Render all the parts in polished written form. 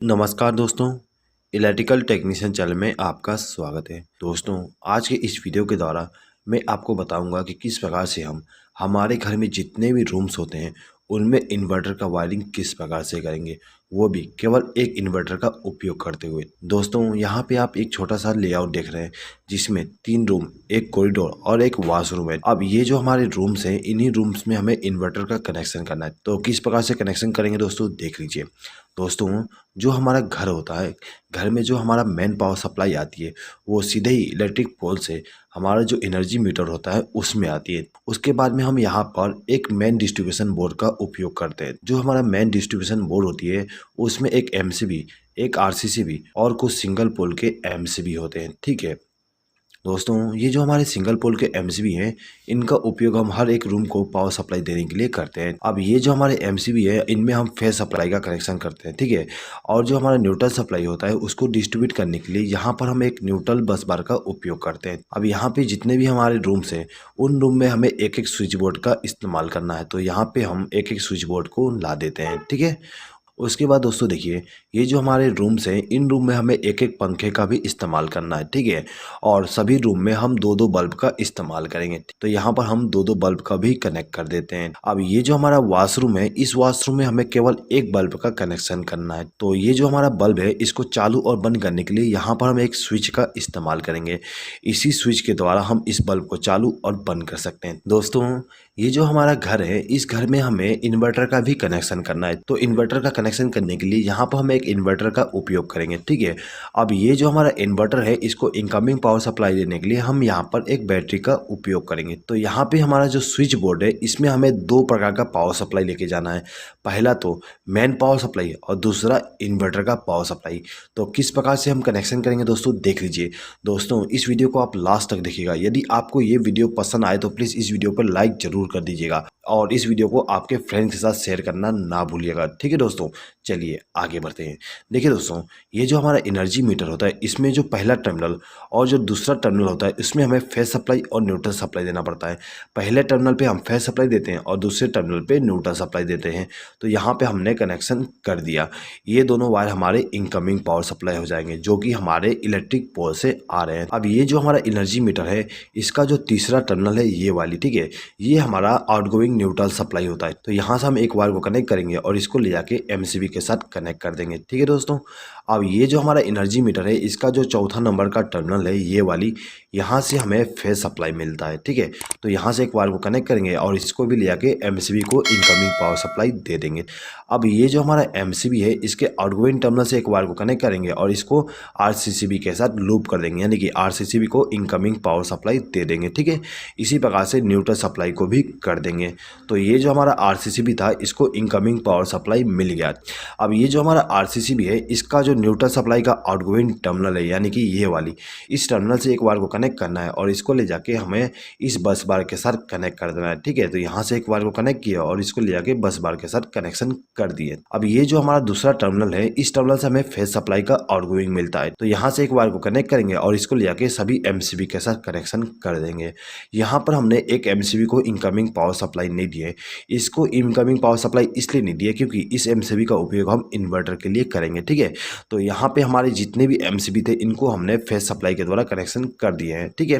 नमस्कार दोस्तों, electrical technician channel में आपका स्वागत है। दोस्तों, आज के इस वीडियो के द्वारा मैं आपको बताऊंगा कि किस प्रकार से हम हमारे घर में जितने भी रूम्स होते हैं उनमें इन्वर्टर का वायरिंग किस प्रकार से करेंगे, वो भी केवल एक इन्वर्टर का उपयोग करते हुए। दोस्तों, यहाँ पे आप एक छोटा सा लेआउट देख रहे हैं जिसमें 3 रूम, एक कॉरिडोर और एक वॉशरूम है। अब ये जो हमारे रूम्स हैं, इन्हीं रूम्स में हमें इन्वर्टर का कनेक्शन करना है। तो किस प्रकार से कनेक्शन करेंगे दोस्तों, देख लीजिए। दोस्तों, जो हमारा घर होता है, घर में जो हमारा मेन पावर सप्लाई आती है वो सीधे ही इलेक्ट्रिक पोल से हमारा जो एनर्जी मीटर होता है उसमें आती है। उसके बाद में हम यहाँ पर एक मेन डिस्ट्रीब्यूशन बोर्ड का उपयोग करते हैं। जो हमारा मेन डिस्ट्रीब्यूशन बोर्ड होती है उसमें एक एमसीबी, एक आरसीसीबी और कुछ सिंगल पोल के एमसीबी होते हैं। ठीक है दोस्तों, ये जो हमारे सिंगल पोल के एमसीबी हैं, इनका उपयोग हम हर एक रूम को पावर सप्लाई देने के लिए करते हैं। अब ये जो हमारे एमसीबी है, इनमें हम फेज सप्लाई का कनेक्शन करते हैं। ठीक है, और जो हमारा न्यूट्रल सप्लाई होता है उसको डिस्ट्रीब्यूट करने के लिए यहाँ पर हम एक न्यूट्रल बस बार का उपयोग करते हैं। अब यहाँ पे जितने भी हमारे रूम्स हैं उन रूम में हमें एक एक स्विच बोर्ड का इस्तेमाल करना है। तो यहाँ पे हम एक एक स्विच बोर्ड को ला देते हैं। ठीक है, उसके बाद दोस्तों देखिए, ये जो हमारे रूम्स हैं इन रूम में हमें एक एक पंखे का भी इस्तेमाल करना है। ठीक है, और सभी रूम में हम दो दो बल्ब का इस्तेमाल करेंगे। तो यहाँ पर हम दो दो बल्ब का भी कनेक्ट कर देते हैं। अब ये जो हमारा वॉशरूम है, इस वॉशरूम में हमें केवल एक बल्ब का कनेक्शन करना है। तो ये जो हमारा बल्ब है इसको चालू और बंद करने के लिए यहाँ पर हम एक स्विच का इस्तेमाल करेंगे। इसी स्विच के द्वारा हम इस बल्ब को चालू और बंद कर सकते हैं। दोस्तों, ये जो हमारा घर है, इस घर में हमें इन्वर्टर का भी कनेक्शन करना है। तो इन्वर्टर का कनेक्शन करने के लिए यहाँ पर हम एक इन्वर्टर का उपयोग करेंगे। ठीक है, अब ये जो हमारा इन्वर्टर है इसको इनकमिंग पावर सप्लाई देने के लिए हम यहाँ पर एक बैटरी का उपयोग करेंगे। तो यहाँ पे हमारा जो स्विच बोर्ड है इसमें हमें दो प्रकार का पावर सप्लाई लेके जाना है। पहला तो मेन पावर सप्लाई और दूसरा इन्वर्टर का पावर सप्लाई। तो किस प्रकार से हम कनेक्शन करेंगे दोस्तों, देख लीजिए। दोस्तों, इस वीडियो को आप लास्ट तक देखिएगा। यदि आपको ये वीडियो पसंद आए तो प्लीज़ इस वीडियो पर लाइक जरूर कर दीजिएगा और इस वीडियो को आपके फ्रेंड्स के साथ शेयर करना ना भूलिएगा। ठीक है दोस्तों, चलिए आगे बढ़ते हैं। देखिए दोस्तों, ये जो हमारा एनर्जी मीटर होता है इसमें जो पहला टर्मिनल और जो दूसरा टर्मिनल होता है इसमें हमें फेज सप्लाई और न्यूट्रल सप्लाई देना पड़ता है। पहले टर्मिनल पे हम फेज सप्लाई देते हैं और दूसरे टर्मिनल पे न्यूट्रल सप्लाई देते हैं। तो यहाँ पे हमने कनेक्शन कर दिया। ये दोनों वायर हमारे इनकमिंग पावर सप्लाई हो जाएंगे जो कि हमारे इलेक्ट्रिक पोल से आ रहे हैं। अब ये जो हमारा एनर्जी मीटर है इसका जो तीसरा टर्मिनल है ये वाली, ठीक है, ये हमारा आउटगोइंग न्यूट्रल सप्लाई होता है। तो यहाँ से हम एक वायर को कनेक्ट करेंगे और इसको ले जाके एमसीबी के साथ कनेक्ट कर देंगे। ठीक है दोस्तों, अब ये जो हमारा एनर्जी मीटर है इसका जो चौथा नंबर का टर्मिनल है ये वाली, यहाँ से हमें फेज सप्लाई मिलता है। ठीक है, तो यहाँ से एक वायर को कनेक्ट करेंगे और इसको भी ले जाके एमसीबी को इनकमिंग पावर सप्लाई दे देंगे। अब ये जो हमारा एमसीबी है इसके आउटगोइंग टर्मिनल से एक वायर को कनेक्ट करेंगे और इसको आरसीसीबी के साथ लूप कर देंगे, यानी कि आरसीसीबी को इनकमिंग पावर सप्लाई दे देंगे। ठीक है, इसी प्रकार से न्यूट्रल सप्लाई को भी कर देंगे। तो ये जो हमारा आरसीसीबी था इसको इनकमिंग पावर सप्लाई मिल गया। अब ये जो हमारा आरसीसीबी है इसका जो न्यूट्रल सप्लाई का आउटगोइंग टर्मिनल है, यानी कि ये वाली, इस टर्मिनल से एक वायर को कनेक्ट करना है और इसको ले जाके हमें इस बस बार के साथ कनेक्ट कर देना है। ठीक है, तो यहाँ से एक वायर को कनेक्ट किया और इसको ले जाके बस बार के साथ कनेक्शन कर दिए। अब ये जो हमारा दूसरा टर्मिनल है इस टर्मिनल से हमें फेज सप्लाई का आउटगोइंग मिलता है। तो यहाँ से एक वायर को कनेक्ट करेंगे और इसको ले जाके सभी एमसीबी के साथ कनेक्शन कर देंगे। यहाँ पर हमने एक एमसीबी को इनकमिंग पावर सप्लाई नहीं दी है। इसको इनकमिंग पावर सप्लाई इसलिए नहीं दी है क्योंकि इस एमसीबी का उपयोग हम इन्वर्टर के लिए करेंगे। ठीक है, तो यहाँ पे हमारे जितने भी एमसीबी थे इनको हमने फेज सप्लाई के द्वारा कनेक्शन कर दिए हैं। ठीक है,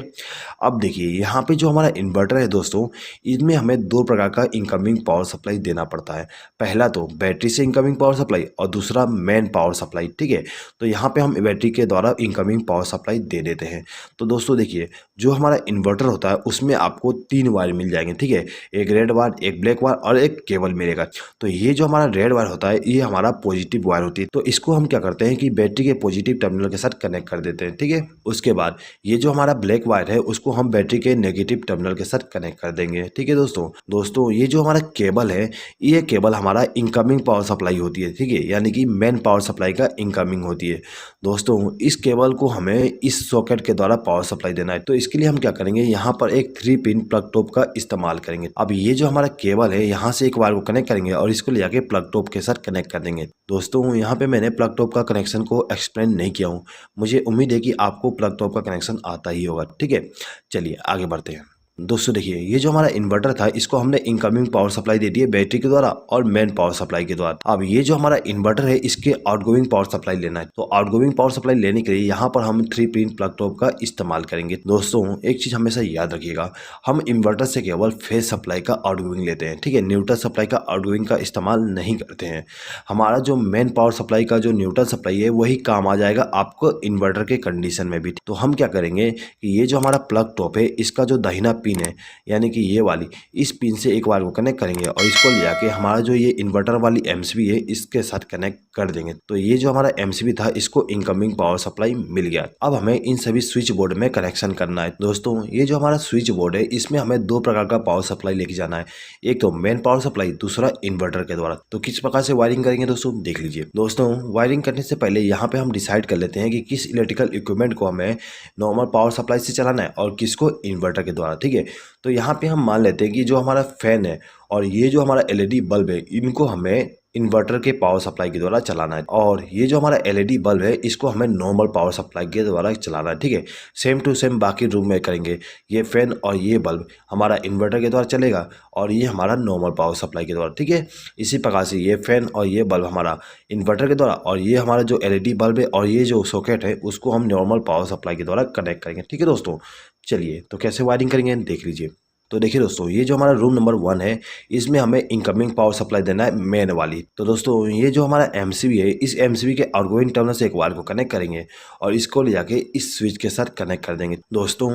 अब देखिए यहाँ पे जो हमारा इन्वर्टर है दोस्तों, इसमें हमें दो प्रकार का इनकमिंग पावर सप्लाई देना पड़ता है। पहला तो बैटरी से इनकमिंग पावर सप्लाई और दूसरा मेन पावर सप्लाई। ठीक है, तो यहाँ पे हम बैटरी के द्वारा इनकमिंग पावर सप्लाई दे देते हैं। तो दोस्तों देखिए, जो हमारा इन्वर्टर होता है उसमें आपको 3 वायर मिल जाएंगे। ठीक है, एक रेड वायर, एक ब्लैक वायर और एक केबल मिलेगा। तो ये जो हमारा रेड वायर होता है ये हमारा पॉजिटिव वायर होती है। तो इसको हम क्या करते हैं कि बैटरी के पॉजिटिव टर्मिनल के साथ कनेक्ट कर देते हैं। ठीक है, उसके बाद ये जो हमारा ब्लैक वायर है उसको हम बैटरी के नेगेटिव टर्मिनल के साथ कनेक्ट कर देंगे। ठीक है दोस्तों, ये जो हमारा केबल है ये केबल हमारा इनकमिंग पावर सप्लाई होती है। ठीक है, यानी कि मेन पावर सप्लाई का इनकमिंग होती है। दोस्तों, इस केबल को हमें इस सॉकेट के द्वारा पावर सप्लाई देना है। तो इसके लिए हम क्या करेंगे, यहाँ पर एक 3 पिन प्लग टॉप का इस्तेमाल करेंगे। अब ये जो हमारा केबल है यहाँ से एक वायर को कनेक्ट करेंगे और इसको ले जाके प्लग टॉप के साथ कनेक्ट कर देंगे। दोस्तों, यहाँ पे मैंने प्लग टॉप का कनेक्शन को एक्सप्लेन नहीं किया हूँ। मुझे उम्मीद है कि आपको प्लग टॉप का कनेक्शन आता ही होगा। ठीक है, चलिए आगे बढ़ते हैं। दोस्तों देखिए, ये जो हमारा इन्वर्टर था इसको हमने इनकमिंग पावर सप्लाई दे दी है बैटरी के द्वारा और मेन पावर सप्लाई के द्वारा। अब ये जो हमारा इन्वर्टर है इसके आउटगोइंग पावर सप्लाई लेना है। तो आउटगोइंग पावर सप्लाई लेने के लिए यहाँ पर हम 3 पिन प्लग टॉप का इस्तेमाल करेंगे। दोस्तों एक चीज हमेशा याद रखिएगा, हम इन्वर्टर से केवल फेज सप्लाई का आउटगोइंग लेते हैं, ठीक है, न्यूट्रल सप्लाई का आउटगोइंग का इस्तेमाल नहीं करते हैं। हमारा जो मेन पावर सप्लाई का जो न्यूट्रल सप्लाई है वही काम आ जाएगा आपको इन्वर्टर के कंडीशन में भी। तो हम क्या करेंगे कि ये जो हमारा प्लग टॉप है इसका जो दाहिना पिन है यानी कि ये वाली, इस पिन से एक बार को कनेक्ट करेंगे और इसको ले जाके हमारा जो ये इन्वर्टर वाली एमसीबी है इसके साथ कनेक्ट कर देंगे। तो ये जो हमारा एमसीबी था इसको इनकमिंग पावर सप्लाई मिल गया। अब हमें इन सभी स्विच बोर्ड में कनेक्शन करना है। दोस्तों ये जो हमारा स्विच बोर्ड है इसमें हमें 2 प्रकार का पावर सप्लाई लेके जाना है, एक तो मेन पावर सप्लाई, दूसरा इन्वर्टर के द्वारा। तो किस प्रकार से वायरिंग करेंगे दोस्तों देख लीजिए। दोस्तों वायरिंग करने से पहले यहाँ पे हम डिसाइड कर लेते हैं कि किस इलेक्ट्रिकल इक्विपमेंट को हमें नॉर्मल पावर सप्लाई से चलाना है और किसको इन्वर्टर के द्वारा, ठीक है। तो यहाँ पे हम मान लेते हैं कि जो हमारा फैन है और ये जो हमारा एलईडी बल्ब है इनको हमें इन्वर्टर के पावर सप्लाई के द्वारा चलाना है, और ये जो हमारा एलईडी बल्ब है इसको हमें नॉर्मल पावर सप्लाई के द्वारा चलाना है, ठीक है। सेम टू सेम बाकी रूम में करेंगे। ये फैन और ये बल्ब हमारा इन्वर्टर के द्वारा चलेगा और ये हमारा नॉर्मल पावर सप्लाई के द्वारा, ठीक है। इसी प्रकार से ये फैन और ये बल्ब हमारा इन्वर्टर के द्वारा और ये हमारा जो एलईडी बल्ब है और ये जो सॉकेट है उसको हम नॉर्मल पावर सप्लाई के द्वारा कनेक्ट करेंगे, ठीक है दोस्तों। चलिए तो कैसे वायरिंग करेंगे देख लीजिए। तो देखिए दोस्तों, ये जो हमारा रूम नंबर 1 है इसमें हमें इनकमिंग पावर सप्लाई देना है मेन वाली। तो दोस्तों ये जो हमारा एमसीबी है इस एमसीबी के आउटगोइंग टर्मिनल से एक वायर को कनेक्ट करेंगे और इसको ले जाके इस स्विच के साथ कनेक्ट कर देंगे। दोस्तों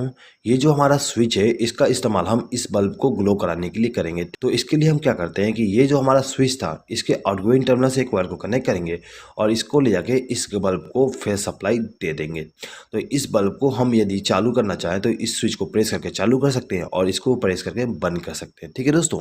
ये जो हमारा स्विच है इसका इस्तेमाल हम इस बल्ब को ग्लो कराने के लिए करेंगे। तो इसके लिए हम क्या करते हैं कि ये जो हमारा स्विच था इसके आउटगोइंग टर्मिनल से एक वायर को कनेक्ट करेंगे और इसको ले जाके इस बल्ब को फेज सप्लाई दे देंगे। तो इस बल्ब को हम यदि चालू करना चाहें तो इस स्विच को प्रेस करके चालू कर सकते हैं और इसको प्रेस करके बंद कर सकते हैं, ठीक है दोस्तों।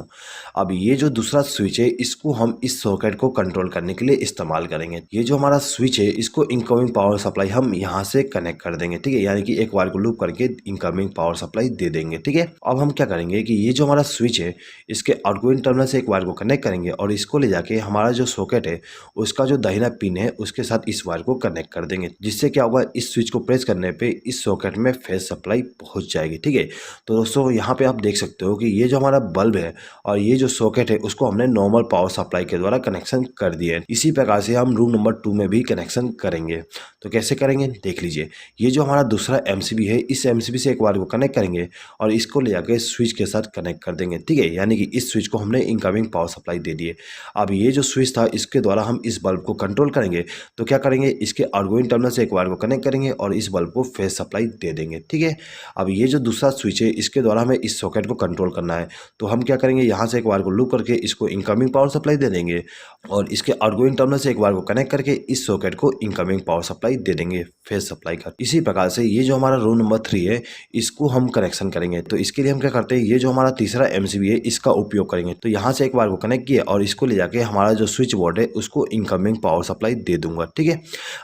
अब ये जो दूसरा स्विच है इसको हम इस सॉकेट को कंट्रोल करने के लिए इस्तेमाल करेंगे। ये जो हमारा स्विच है इसको इनकमिंग पावर सप्लाई हम यहाँ से कनेक्ट कर देंगे, ठीक है, यानी कि एक वायर को लूप करके इनकमिंग पावर सप्लाई दे देंगे, ठीक है। अब हम क्या करेंगे कि ये जो हमारा स्विच है इसके आउटगोइंग टर्मिनल से एक वायर को कनेक्ट करेंगे और इसको ले जाके हमारा जो सॉकेट है उसका जो दाहिना पिन है उसके साथ इस वायर को कनेक्ट कर देंगे, जिससे क्या होगा इस स्विच को प्रेस करने पे इस सॉकेट में फेज सप्लाई पहुंच जाएगी, ठीक है। तो दोस्तों यहाँ पे आप देख सकते हो कि ये जो हमारा बल्ब है और ये जो सॉकेट है उसको हमने नॉर्मल पावर सप्लाई के द्वारा कनेक्शन कर दिया है। इसी प्रकार से हम रूम नंबर 2 में भी कनेक्शन करेंगे। तो कैसे करेंगे देख लीजिए। ये जो हमारा दूसरा एमसीबी है इस एमसीबी से एक वायर को कनेक्ट करेंगे और इसको ले जाके स्विच के साथ कनेक्ट कर देंगे, ठीक है, यानी कि इस स्विच को हमने इनकमिंग पावर सप्लाई दे दी है। अब ये जो स्विच था इसके द्वारा हम इस बल्ब को कंट्रोल करेंगे। तो क्या करेंगे, इसके आउटगोइंग टर्मिनल से एक वायर को कनेक्ट करेंगे और इस बल्ब को फेज सप्लाई दे देंगे, ठीक है। अब ये जो दूसरा स्विच है इसके द्वारा हमें इस सॉकेट को कंट्रोल करना है। तो हम क्या करेंगे, यहाँ से एक वायर को लूप करके इसको इनकमिंग पावर सप्लाई दे देंगे और इसके आउटगोइंग टर्मिनल से एक वायर को कनेक्ट करके इस सॉकेट को इनकमिंग पावर सप्लाई दे देंगे फेज सप्लाई का। इसी प्रकार से ये जो हमारा रूम नंबर 3 है इसको हम कनेक्शन करेंगे। तो इसके लिए हम क्या करते हैं, ये जो हमारा तीसरा एमसीबी है इसका उपयोग करेंगे। तो यहाँ से एक वायर को कनेक्ट किया और इसको ले जाके हमारा जो स्विच बोर्ड है उसको इनकमिंग पावर सप्लाई दे दूंगा, ठीक है।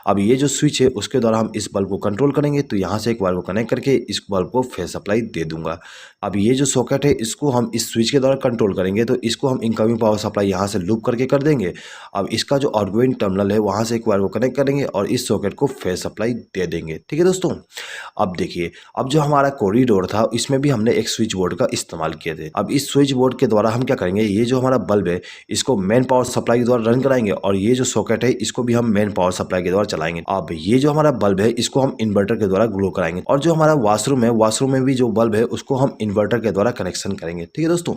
अब ये जो स्विच है उसके द्वारा हम इस बल्ब को कंट्रोल करेंगे। तो यहाँ से एक वायर को कनेक्ट करके इस बल्ब को फेज सप्लाई दे दूंगा। अब ये जो सॉकेट है इसको हम इस स्विच के द्वारा कंट्रोल करेंगे। तो इसको हम इनकमिंग पावर सप्लाई यहाँ से लूप करके कर देंगे। अब इसका जो आउटगोइंग टर्मिनल है वहाँ से एक वायर को कनेक्ट करेंगे और इस सॉकेट को फेज सप्लाई दे देंगे, ठीक है दोस्तों। अब देखिए, अब जो हमारा कॉरिडोर था इसमें भी हमने एक स्विच बोर्ड का इस्तेमाल किए थे। अब इस स्विच बोर्ड के द्वारा हम क्या करेंगे, ये जो हमारा बल्ब है इसको मेन पावर सप्लाई के द्वारा रन कराएंगे और ये जो सॉकेट है इसको भी हम मेन पावर सप्लाई के द्वारा चलाएंगे। अब ये जो हमारा बल्ब है इसको हम इन्वर्टर के द्वारा ग्लो कराएंगे और जो हमारा वॉशरूम है वॉशरूम में भी जो बल्ब है उसको हम इन्वर्टर के द्वारा कनेक्शन करेंगे, ठीक है दोस्तों।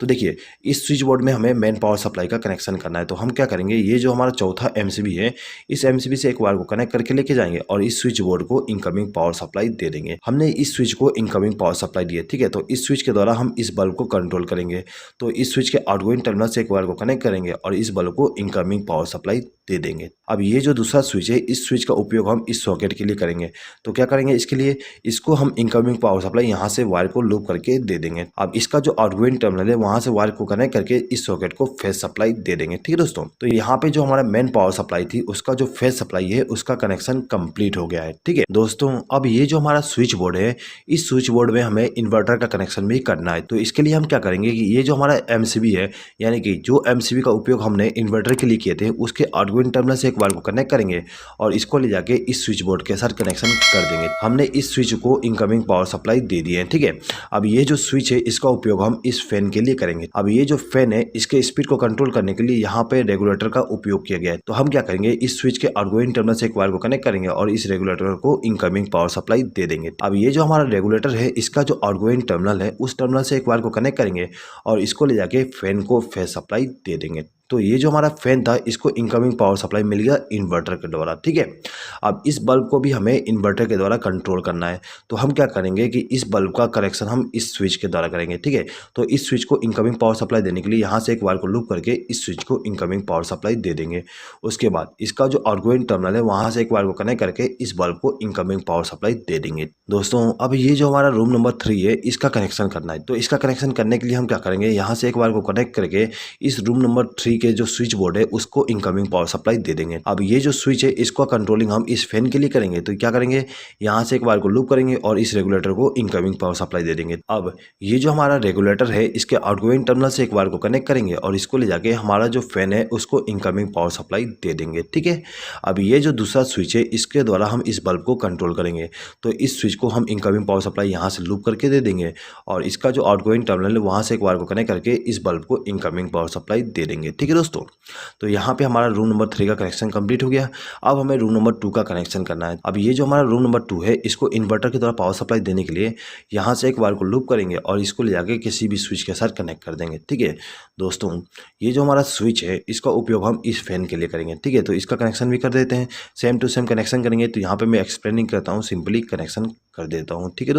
तो देखिए, इस स्विच बोर्ड में हमें मेन पावर सप्लाई का कनेक्शन करना है। तो हम क्या करेंगे, ये जो हमारा चौथा एमसीबी है इस एमसीबी से एक वायर को कनेक्ट करके लेके जाएंगे और इस स्विच बोर्ड को इनकमिंग पावर सप्लाई दे देंगे। हमने इस स्विच को इनकमिंग पावर सप्लाई दी है, ठीक है। तो इस स्विच के द्वारा हम इस बल्ब को कंट्रोल करेंगे। तो इस स्विच के आउटगोइंग टर्मिनल से एक वायर को कनेक्ट करेंगे और इस बल्ब को इनकमिंग पावर सप्लाई दे देंगे। अब ये जो दूसरा स्विच है इस स्विच का उपयोग हम इस सॉकेट के लिए करेंगे। तो क्या करेंगे, इसके लिए इसको हम इनकमिंग पावर सप्लाई यहाँ से वायर को लूप करके दे देंगे। अब इसका जो आउटगोइंग टर्मिनल है वहां से वायर को कनेक्ट करके इस सॉकेट को फेज सप्लाई दे देंगे, ठीक है दोस्तों। तो यहाँ पे जो हमारा मेन पावर सप्लाई थी उसका जो फेज सप्लाई है उसका कनेक्शन कंप्लीट हो गया है, ठीक है दोस्तों। अब ये जो हमारा स्विच बोर्ड है इस स्विच बोर्ड में हमें इन्वर्टर का कनेक्शन भी करना है। तो इसके लिए हम क्या करेंगे कि ये जो हमारा एमसीबी है यानी कि जो एमसीबी का उपयोग हमने इन्वर्टर के लिए किए थे उसके आउटगोइंग टर्मिनल से एक वायर को कनेक्ट करेंगे और इसको ले जाके इस स्विच बोर्ड के साथ कनेक्शन कर देंगे। हमने इस स्विच को इनकमिंग पावर सप्लाई दे दी है, ठीक है। अब ये जो स्विच है इसका उपयोग हम इस फैन के लिए करेंगे। अब ये जो फैन है इसके स्पीड को कंट्रोल करने के लिए यहाँ पे रेगुलेटर का उपयोग किया गया है। तो हम क्या करेंगे, इस स्विच के आउटगोइंग टर्मिनल से एक वायर को कनेक्ट करेंगे और इस रेगुलेटर को इनकमिंग पावर सप्लाई दे देंगे। अब ये जो हमारा रेगुलेटर है इसका जो आउटगोइंग टर्मिनल है उस टर्मिनल से एक वायर को कनेक्ट करेंगे और इसको ले जाके फैन को फेस सप्लाई दे देंगे। तो ये जो हमारा फैन था इसको इनकमिंग पावर सप्लाई मिल गया इन्वर्टर के द्वारा, ठीक है। अब इस बल्ब को भी हमें इन्वर्टर के द्वारा कंट्रोल करना है। तो हम क्या करेंगे कि इस बल्ब का कनेक्शन हम इस स्विच के द्वारा करेंगे, ठीक है। तो इस स्विच को इनकमिंग पावर सप्लाई देने के लिए यहाँ से एक वायर को लूप करके इस स्विच को इनकमिंग पावर सप्लाई दे देंगे। उसके बाद इसका जो आउटगोइंग टर्मिनल है वहाँ से एक वायर को कनेक्ट करके इस बल्ब को इनकमिंग पावर सप्लाई दे देंगे। दोस्तों अब ये जो हमारा रूम नंबर 3 है इसका कनेक्शन करना है। तो इसका कनेक्शन करने के लिए हम क्या करेंगे, यहाँ से एक वायर को कनेक्ट करके इस रूम नंबर 3 के जो स्विच बोर्ड है उसको इनकमिंग पावर सप्लाई दे देंगे। अब ये जो स्विच है इसको कंट्रोलिंग हम इस फैन के लिए करेंगे। तो क्या करेंगे, यहाँ से एक वायर को लूप करेंगे और इस रेगुलेटर को इनकमिंग पावर सप्लाई दे देंगे। अब ये जो हमारा रेगुलेटर है इसके आउटगोइंग टर्मिनल से एक वायर को कनेक्ट करेंगे और इसको ले जाके हमारा जो फैन है उसको इनकमिंग पावर सप्लाई दे देंगे, ठीक है। अब ये जो दूसरा स्विच है इसके द्वारा हम इस बल्ब को कंट्रोल करेंगे। तो इस स्विच को हम इनकमिंग पावर सप्लाई यहाँ से लूप करके दे देंगे और इसका जो आउटगोइंग टर्मिनल है वहाँ से एक वायर को कनेक्ट करके इस बल्ब को इनकमिंग पावर सप्लाई दे देंगे, ठीक है दोस्तों। तो यहाँ पे हमारा रूम नंबर 3 का कनेक्शन कंप्लीट हो गया। अब हमें रूम नंबर 2 का कनेक्शन करना है। अब ये जो हमारा रूम नंबर 2 है इसको इन्वर्टर के द्वारा पावर सप्लाई देने के लिए यहाँ से एक वायर को लूप करेंगे और इसको ले जाके किसी भी स्विच के साथ कनेक्ट कर देंगे, ठीक है दोस्तों। ये जो हमारा स्विच है इसका उपयोग हम इस फैन के लिए करेंगे, ठीक है। तो इसका कनेक्शन भी कर देते हैं, सेम टू सेम कनेक्शन करेंगे। तो यहाँ पे मैं एक्सप्लेनिंग करता हूँ, सिंपली कनेक्शन कर देता हूँ, ठीक है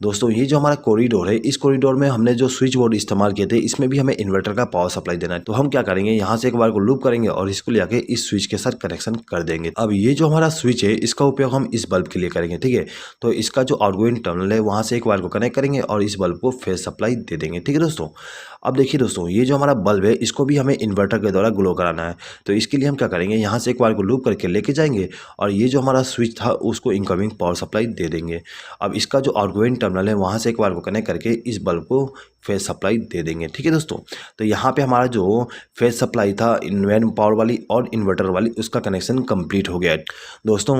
दोस्तों ये जो हमारा कॉरिडोर है इस कॉरिडोर में हमने जो स्विच बोर्ड इस्तेमाल किए थे इसमें भी हमें इन्वर्टर का पावर सप्लाई देना है। तो हम क्या करेंगे, यहाँ से एक बार को लूप करेंगे और इसको ले जाके इस स्विच के साथ कनेक्शन कर देंगे। अब ये जो हमारा स्विच है इसका उपयोग हम इस बल्ब के लिए करेंगे, ठीक है। तो इसका जो आउटगोइंग टर्मिनल है वहाँ से एक बार को कनेक्ट करेंगे और इस बल्ब को फेस सप्लाई दे देंगे, ठीक है दोस्तों। अब देखिए दोस्तों ये जो हमारा बल्ब है इसको भी हमें इन्वर्टर के द्वारा ग्लो कराना है। तो इसके लिए हम क्या करेंगे, यहाँ से एक बार को लूप करके लेके जाएंगे और ये जो हमारा स्विच था उसको इनकमिंग पावर सप्लाई दे देंगे। अब इसका जो आउटगोइंग टर्मिनल है वहाँ से एक बार को कनेक्ट करके इस बल्ब को फेस सप्लाई दे देंगे, ठीक है दोस्तों। तो यहाँ पे हमारा जो फेस सप्लाई था इन्वेंट पावर वाली और इन्वर्टर वाली उसका कनेक्शन कंप्लीट हो गया है दोस्तों।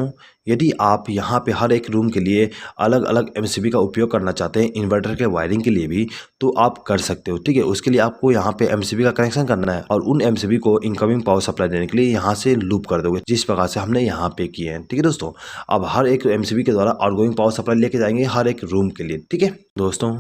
यदि आप यहाँ पे हर एक रूम के लिए अलग अलग एमसीबी का उपयोग करना चाहते हैं इन्वर्टर के वायरिंग के लिए भी, तो आप कर सकते हो, ठीक है। उसके लिए आपको यहाँ पे एमसीबी का कनेक्शन करना है और उन एमसीबी को इनकमिंग पावर सप्लाई देने के लिए यहाँ से लूप कर दोगे, जिस प्रकार से हमने यहाँ पे किए हैं, ठीक है दोस्तों। अब हर एक एमसीबी के द्वारा आउटगोइंग पावर सप्लाई लेके जाएंगे हर एक रूम के लिए, ठीक है दोस्तों।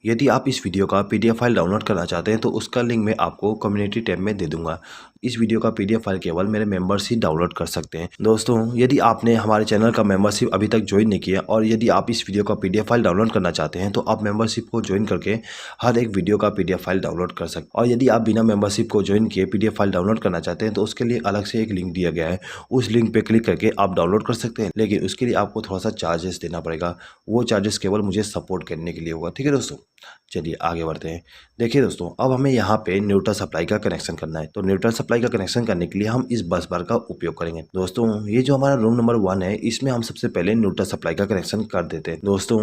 यदि आप इस वीडियो का पीडीएफ फाइल डाउनलोड करना चाहते हैं तो उसका लिंक मैं आपको कम्युनिटी टैब में दे दूंगा। इस वीडियो का पीडीएफ फाइल केवल मेरे मेंबर्स ही डाउनलोड कर सकते हैं दोस्तों। यदि आपने हमारे चैनल का मेंबरशिप अभी तक ज्वाइन नहीं किया और यदि आप इस वीडियो का पीडीएफ फाइल डाउनलोड करना चाहते हैं तो आप मेंबरशिप को ज्वाइन करके हर एक वीडियो का पीडीएफ फाइल डाउनलोड कर सकते हैं। और यदि आप बिना मेंबरशिप को ज्वाइन किए पीडीएफ फाइल डाउनलोड करना चाहते हैं तो उसके लिए अलग से एक लिंक दिया गया है, उस लिंक पर क्लिक करके आप डाउनलोड कर सकते हैं। लेकिन उसके लिए आपको थोड़ा सा चार्जेस देना पड़ेगा, वो चार्जेस केवल मुझे सपोर्ट करने के लिए होगा, ठीक है दोस्तों। चलिए आगे बढ़ते हैं। देखिए दोस्तों अब हमें यहाँ पे न्यूट्रल सप्लाई का कनेक्शन करना है। तो न्यूट्रल सप्लाई का कनेक्शन करने के लिए हम इस बस बार का उपयोग करेंगे दोस्तों। ये जो हमारा रूम नंबर 1 है इसमें हम सबसे पहले न्यूट्रल सप्लाई का कनेक्शन कर देते हैं दोस्तों।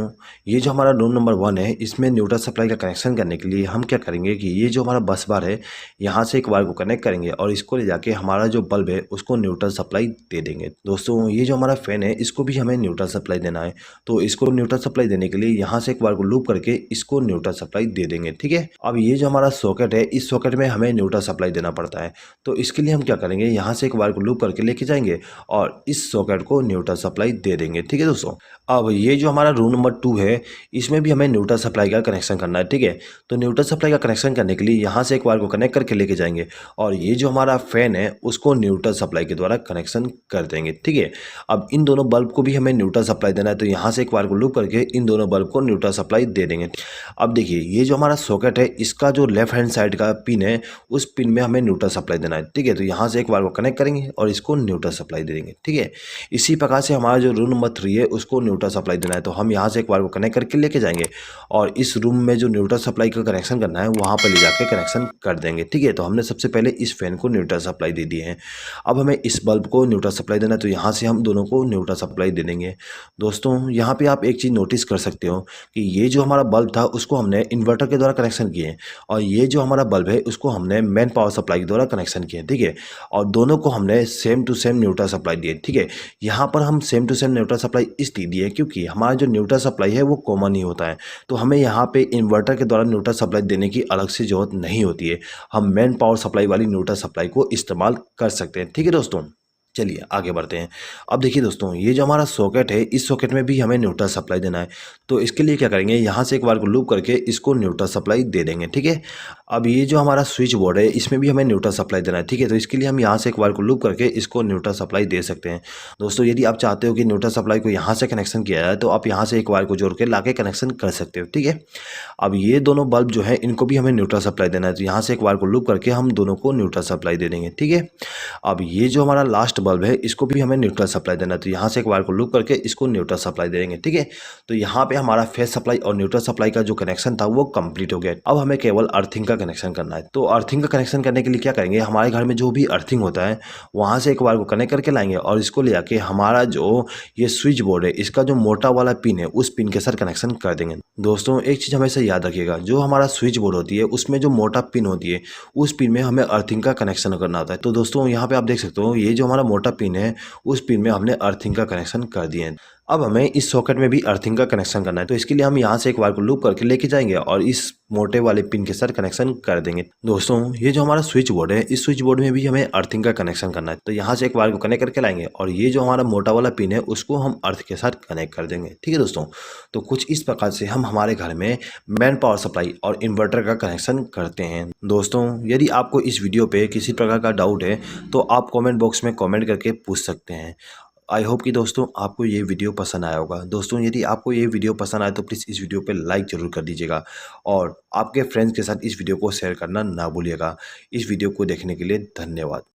ये जो हमारा रूम नंबर 1 है इसमें न्यूट्रल सप्लाई का कनेक्शन करने के लिए हम क्या करेंगे कि ये जो हमारा बस बार है यहाँ से एक वायर को कनेक्ट करेंगे और इसको ले जाके हमारा जो बल्ब है उसको न्यूट्रल सप्लाई दे देंगे दोस्तों। ये जो हमारा फैन है इसको भी हमें न्यूट्रल सप्लाई देना है। तो इसको न्यूट्रल सप्लाई देने के लिए यहाँ से एक बार को लूप करके इसको न्यूट्रल सप्लाई दे देंगे, ठीक है। अब ये जो हमारा सॉकेट है इस सॉकेट में हमें न्यूट्रल सप्लाई देना पड़ता है। तो इसके लिए हम क्या करेंगे, यहाँ से एक वायर को लूप करके लेके जाएंगे और इस सॉकेट को न्यूट्रल सप्लाई दे देंगे, ठीक है दोस्तों। अब ये जो हमारा रूम नंबर 2 है इसमें भी हमें न्यूट्रल सप्लाई का कनेक्शन करना है, ठीक है। तो न्यूट्रल सप्लाई का कनेक्शन करने के लिए यहाँ से एक वायर को कनेक्ट करके लेके जाएंगे और ये जो हमारा फैन है उसको न्यूट्रल सप्लाई के द्वारा कनेक्शन कर देंगे, ठीक है। अब इन दोनों बल्ब को भी हमें न्यूट्रल सप्लाई देना है। तो यहाँ से एक वायर को लूप करके इन दोनों बल्ब को न्यूट्रल सप्लाई दे देंगे। अब देखिए ये जो हमारा सॉकेट है इसका जो लेफ्ट हैंड साइड का पिन है उस पिन में हमें न्यूट्रल सप्लाई देना है, ठीक है। तो यहाँ से एक वायर को कनेक्ट करेंगे और इसको न्यूट्रल सप्लाई दे देंगे, ठीक है। इसी प्रकार से हमारा जो रूम नंबर 3 है उसको न्यूट्रल सप्लाई देना है। तो हम यहाँ से एक वायर को कनेक्ट करके लेके जाएंगे और इस रूम में जो न्यूट्रल सप्लाई का कनेक्शन करना है वहाँ पर ले जाके कनेक्शन कर देंगे, ठीक है। तो हमने सबसे पहले इस फैन को न्यूट्रल सप्लाई दे दी है। अब हमें इस बल्ब को न्यूट्रल सप्लाई देना है। तो यहाँ से हम दोनों को न्यूट्रल सप्लाई दे देंगे दोस्तों। यहाँ पे आप एक चीज़ नोटिस कर सकते हो कि ये जो हमारा बल्ब था उसको हमने इन्वर्टर के द्वारा कनेक्शन किए और ये जो हमारा बल्ब है उसको हमने मेन पावर सप्लाई के द्वारा कनेक्शन कनेक्शन किए हैं, ठीक है। और दोनों को हमने same to same neutral supply दिए, ठीक है। यहाँ पर हम same to same neutral supply इसलिए दिए क्योंकि हमारा जो न्यूट्रल सप्लाई है वो कॉमन ही होता है, तो हमें यहाँ पे इन्वर्टर के द्वारा न्यूट्रल सप्लाई देने की अलग से ज़रूरत नहीं होती है। हम मेन पावर सप्लाई वाली न्यूट्रल सप्लाई को इस्तेमाल कर सकते हैं, ठीक है दोस्तों। चलिए आगे बढ़ते हैं। अब देखिए दोस्तों, ये जो हमारा सॉकेट है, इस सॉकेट में भी हमें न्यूट्रल सप्लाई देना है। तो इसके लिए क्या करेंगे, यहाँ से एक बार को लूप करके इसको न्यूट्रल सप्लाई दे देंगे, ठीक है। अब ये जो हमारा स्विच बोर्ड है, इसमें भी हमें न्यूट्रल सप्लाई देना है, ठीक है। तो इसके लिए हम यहाँ से एक बार को लूप करके इसको न्यूट्रल सप्लाई दे सकते हैं। दोस्तों यदि आप चाहते हो कि न्यूट्रल सप्लाई को यहाँ से कनेक्शन किया जाए, तो आप यहाँ से एक वायर को जोड़ के ला के कनेक्शन कर सकते हो, ठीक है। अब ये दोनों बल्ब जो है, इनको भी हमें न्यूट्रल सप्लाई देना है, तो यहाँ से एक वायर को लूप करके हम दोनों को न्यूट्रल सप्लाई दे देंगे, ठीक है। अब ये जो हमारा लास्ट बल्ब है, इसको भी हमें न्यूट्रल सप्लाई देना है, तो यहाँ से एक वायर को लूप करके इसको न्यूट्रल सप्लाई देंगे, ठीक है। तो यहाँ पे हमारा फेस सप्लाई और न्यूट्रल सप्लाई का जो कनेक्शन था वो कंप्लीट हो गया। अब हमें केवल अर्थिंग का कनेक्शन करना है। तो अर्थिंग का कनेक्शन करने के लिए क्या करेंगे, हमारे घर में जो भी अर्थिंग होता है वहाँ से एक वायर को कनेक्ट करके लाएंगे और इसको ले आके हमारा जो ये स्विच बोर्ड है, इसका जो मोटा वाला पिन है, उस पिन के साथ कनेक्शन कर देंगे। दोस्तों एक चीज़ हमेशा याद रखिएगा, जो हमारा स्विच बोर्ड होती है उसमें जो मोटा पिन होती है, उस पिन में हमें अर्थिंग का कनेक्शन करना होता है। तो दोस्तों यहाँ पे आप देख सकते हो, ये जो हमारा मोटा पिन है, उस पिन में हमने अर्थिंग का कनेक्शन कर दिए हैं। अब हमें इस सॉकेट में भी अर्थिंग का कनेक्शन करना है, तो इसके लिए हम यहाँ से एक वायर को लूप करके लेके जाएंगे और इस मोटे वाले पिन के साथ कनेक्शन कर देंगे। दोस्तों ये जो हमारा स्विच बोर्ड है, इस स्विच बोर्ड में भी हमें अर्थिंग का कनेक्शन करना है, तो यहाँ से एक वायर को कनेक्ट करके लाएंगे और ये जो हमारा मोटा वाला पिन है उसको हम अर्थ के साथ कनेक्ट कर देंगे, ठीक है दोस्तों। तो कुछ इस प्रकार से हम हमारे घर में मेन पावर सप्लाई और इन्वर्टर का कनेक्शन करते हैं। दोस्तों यदि आपको इस वीडियो पे किसी प्रकार का डाउट है तो आप कमेंट बॉक्स में कमेंट करके पूछ सकते हैं। आई होप कि दोस्तों आपको ये वीडियो पसंद आया होगा। दोस्तों यदि आपको ये वीडियो पसंद आए तो प्लीज़ इस वीडियो पे लाइक ज़रूर कर दीजिएगा और आपके फ्रेंड्स के साथ इस वीडियो को शेयर करना ना भूलिएगा। इस वीडियो को देखने के लिए धन्यवाद।